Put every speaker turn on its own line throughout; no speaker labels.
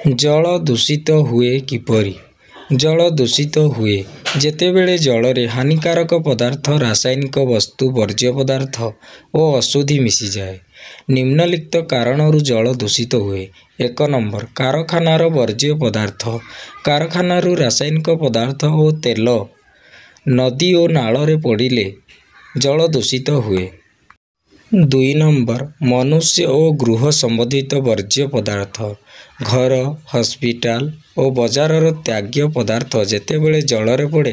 जल दूषित हुए किपरि? जल दूषित हुए जेतेबेले जलरे हानिकारक पदार्थ, रासायनिक वस्तु, वर्ज्य पदार्थ और अशुद्धि मिसी जाए। निम्नलिखित कारणरू जल दूषित हुए। 1 नंबर कारखानार वर्ज्य पदार्थ, कारखानारू रासायनिक पदार्थ और तेल नदी और नाଳରେ पड़िले जल दूषित हुए। 2 नंबर मनुष्य और गृह संबंधित वर्ज्य पदार्थ, घर, हस्पिटाल और बजारर त्याग्य पदार्थ जेतेबेले जलरे पड़े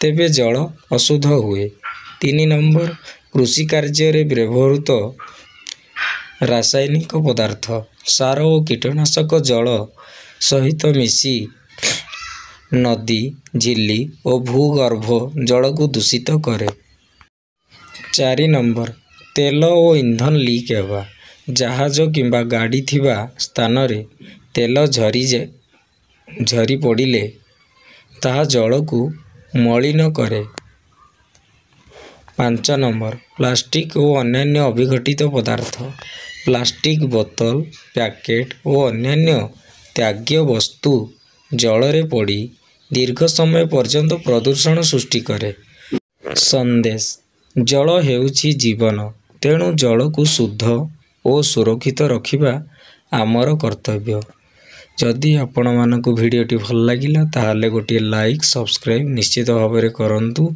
तेबे जल अशुद्ध हुए। 3 नंबर कृषि कार्य व्यवहृत रासायनिक पदार्थ, सार और कीटनाशक जल सहित मिसी नदी, झिली और भूगर्भ जल को दूषित करे। 4 नंबर तेल और इंधन लीक हेबा, जहाज किंबा गाड़ी थिबा स्थान रे तेल झरी पड़िले ताहा जल को मलिन करे। 5 नंबर प्लास्टिक और अन्यान्य अविघटित पदार्थ, प्लास्टिक बोतल, पैकेट और अन्यान्य त्याग्य वस्तु जलरे पड़ी दीर्घ समय पर्यंत प्रदूषण सृष्टि करे। संदेश जल हेउछि जीवन, तेणु जल को शुद्ध और सुरक्षित रखिबा आमर कर्तव्य। जदि आपण मानकु वीडियोटी भल लागिला ताहाले गोटे लाइक, सब्सक्राइब निश्चित भाव में करंतु।